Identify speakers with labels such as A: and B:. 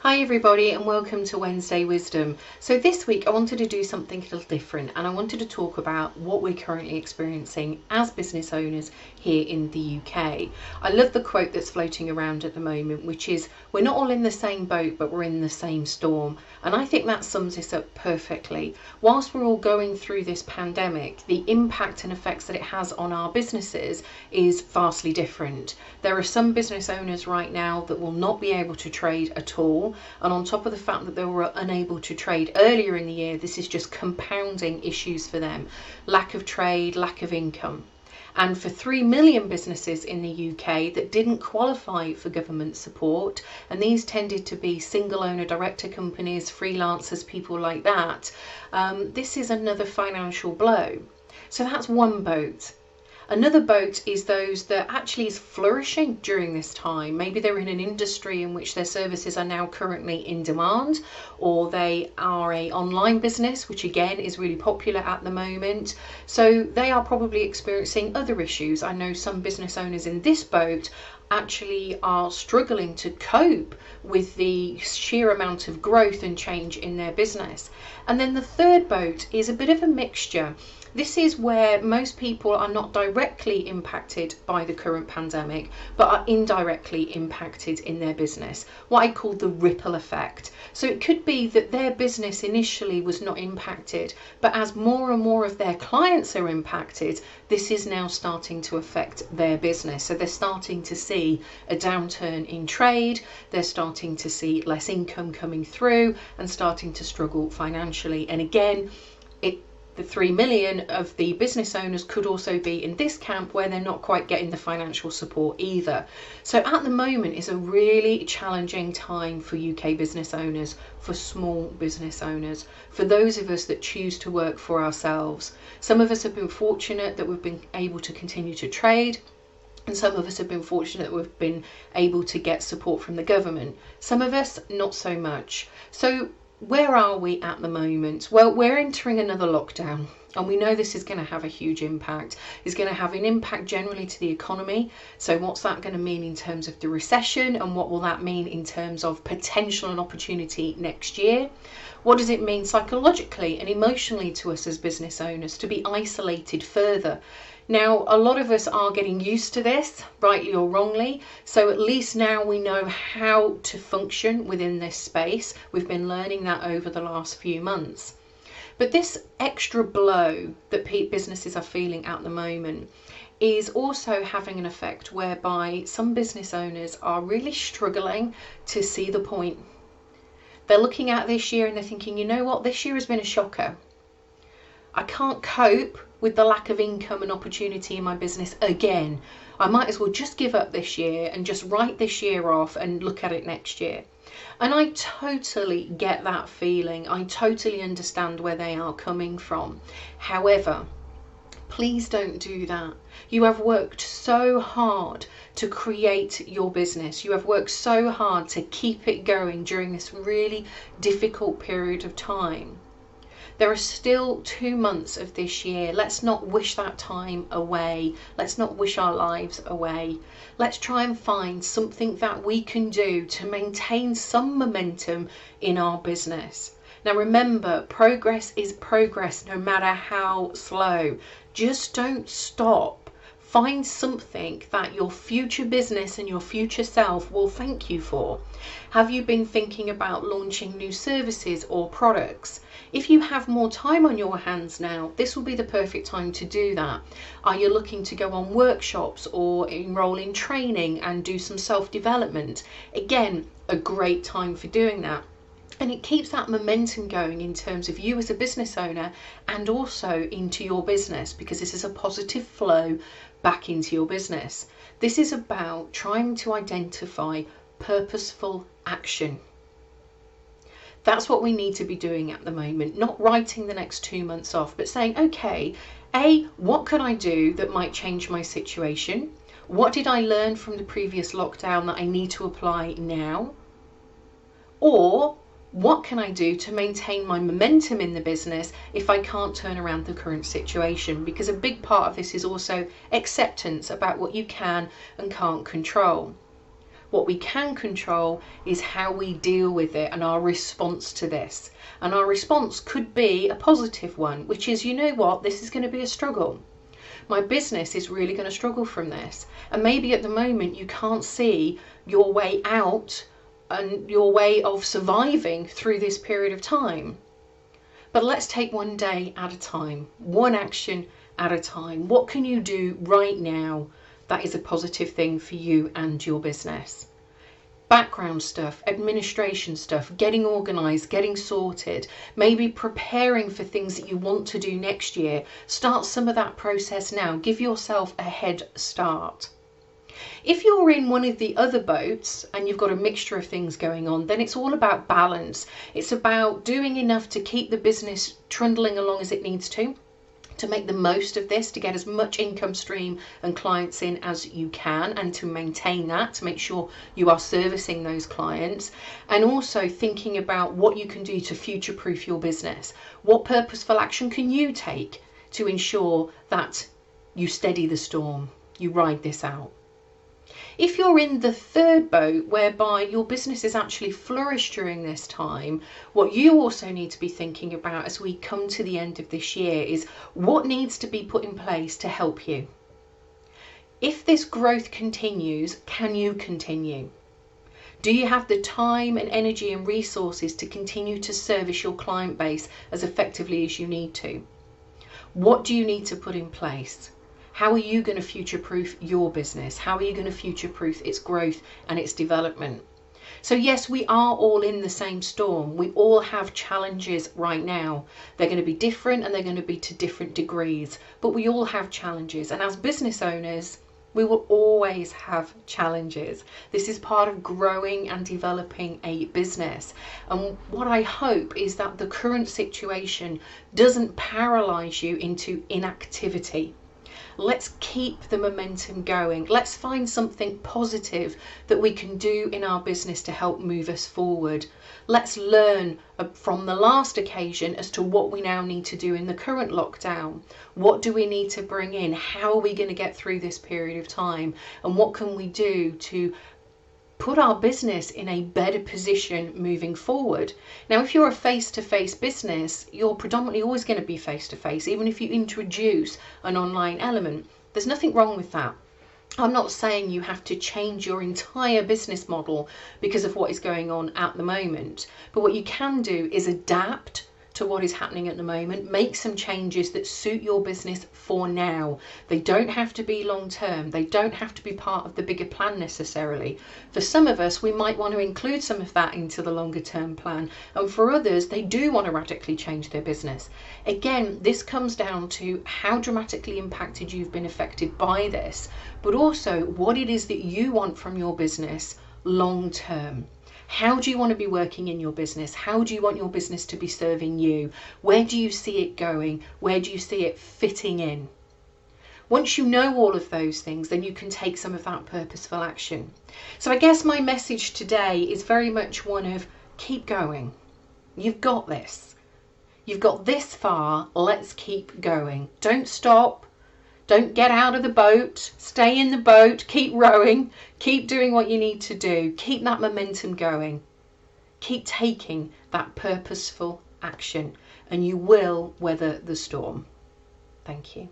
A: Hi everybody and welcome to Wednesday Wisdom. So this week I wanted to do something a little different and I wanted to talk about what we're currently experiencing as business owners here in the UK. I love the quote that's floating around at the moment, which is, we're not all in the same boat but we're in the same storm. And I think that sums this up perfectly. Whilst we're all going through this pandemic, the impact and effects that it has on our businesses is vastly different. There are some business owners right now that will not be able to trade at all. And on top of the fact that they were unable to trade earlier in the year, this is just compounding issues for them. Lack of trade, lack of income. And for 3 million businesses in the UK that didn't qualify for government support, and these tended to be single owner director companies, freelancers, people like that, this is another financial blow. So that's one boat. Another boat is those that actually is flourishing during this time. Maybe they're in an industry in which their services are now currently in demand, or they are an online business, which again is really popular at the moment. So they are probably experiencing other issues. I know some business owners in this boat actually are struggling to cope with the sheer amount of growth and change in their business. And then the third boat is a bit of a mixture. This is where most people are not directly impacted by the current pandemic, but are indirectly impacted in their business, what I call the ripple effect. So it could be that their business initially was not impacted, but as more and more of their clients are impacted, this is now starting to affect their business. So they're starting to see a downturn in trade, they're starting to see less income coming through and starting to struggle financially. And again, the 3 million of the business owners could also be in this camp where they're not quite getting the financial support either. So at the moment is a really challenging time for UK business owners, for small business owners, for those of us that choose to work for ourselves. Some of us have been fortunate that we've been able to continue to trade, and some of us have been fortunate that we've been able to get support from the government. Some of us not so much. So where are we at the moment? Well, we're entering another lockdown, and we know this is going to have a huge impact. It's going to have an impact generally to the economy. So what's that going to mean in terms of the recession, and what will that mean in terms of potential and opportunity next year? What does it mean psychologically and emotionally to us as business owners to be isolated further? Now, a lot of us are getting used to this, rightly or wrongly, so at least now we know how to function within this space. We've been learning that over the last few months. But this extra blow that businesses are feeling at the moment is also having an effect whereby some business owners are really struggling to see the point. They're looking at this year and they're thinking, you know what, this year has been a shocker. I can't cope with the lack of income and opportunity in my business again. I might as well just give up this year and just write this year off and look at it next year. And I totally get that feeling. I totally understand where they are coming from. However, please don't do that. You have worked so hard to create your business. You have worked so hard to keep it going during this really difficult period of time. There are still 2 months of this year. Let's not wish that time away. Let's not wish our lives away. Let's try and find something that we can do to maintain some momentum in our business. Now remember, progress is progress no matter how slow. Just don't stop. Find something that your future business and your future self will thank you for. Have you been thinking about launching new services or products? If you have more time on your hands now, this will be the perfect time to do that. Are you looking to go on workshops or enroll in training and do some self-development? Again, a great time for doing that. And it keeps that momentum going in terms of you as a business owner and also into your business, because this is a positive flow back into your business. This is about trying to identify purposeful action. That's what we need to be doing at the moment, not writing the next 2 months off, but saying, okay, what could I do that might change my situation? What did I learn from the previous lockdown that I need to apply now? Or what can I do to maintain my momentum in the business if I can't turn around the current situation? Because a big part of this is also acceptance about what you can and can't control. What we can control is how we deal with it and our response to this. And our response could be a positive one, which is, you know what, this is going to be a struggle. My business is really going to struggle from this. And maybe at the moment you can't see your way out and your way of surviving through this period of time. But let's take one day at a time, one action at a time. What can you do right now that is a positive thing for you and your business? Background stuff, administration stuff, getting organised, getting sorted, maybe preparing for things that you want to do next year. Start some of that process now. Give yourself a head start. If you're in one of the other boats and you've got a mixture of things going on, then it's all about balance. It's about doing enough to keep the business trundling along as it needs to make the most of this, to get as much income stream and clients in as you can, and to maintain that, to make sure you are servicing those clients, and also thinking about what you can do to future-proof your business. What purposeful action can you take to ensure that you steady the storm, you ride this out? If you're in the third boat, whereby your business is actually flourished during this time, what you also need to be thinking about as we come to the end of this year is what needs to be put in place to help you. If this growth continues, can you continue? Do you have the time and energy and resources to continue to service your client base as effectively as you need to? What do you need to put in place? How are you going to future-proof your business? How are you going to future-proof its growth and its development? So yes, we are all in the same storm. We all have challenges right now. They're going to be different and they're going to be to different degrees, but we all have challenges. And as business owners, we will always have challenges. This is part of growing and developing a business. And what I hope is that the current situation doesn't paralyze you into inactivity. Let's keep the momentum going. Let's find something positive that we can do in our business to help move us forward. Let's learn from the last occasion as to what we now need to do in the current lockdown. What do we need to bring in? How are we going to get through this period of time? And what can we do to put our business in a better position moving forward? Now, if you're a face-to-face business, you're predominantly always going to be face-to-face, even if you introduce an online element. There's nothing wrong with that. I'm not saying you have to change your entire business model because of what is going on at the moment, but what you can do is adapt to what is happening at the moment. Make some changes that suit your business for now. They don't have to be long term. They don't have to be part of the bigger plan necessarily. For some of us, we might want to include some of that into the longer term plan. And for others, they do want to radically change their business. Again, this comes down to how dramatically impacted you've been affected by this, but also what it is that you want from your business long term. How do you want to be working in your business? How do you want your business to be serving you? Where do you see it going? Where do you see it fitting in? Once you know all of those things, then you can take some of that purposeful action. So I guess my message today is very much one of keep going. You've got this. You've got this far. Let's keep going. Don't stop. Don't get out of the boat. Stay in the boat. Keep rowing. Keep doing what you need to do. Keep that momentum going. Keep taking that purposeful action, and you will weather the storm. Thank you.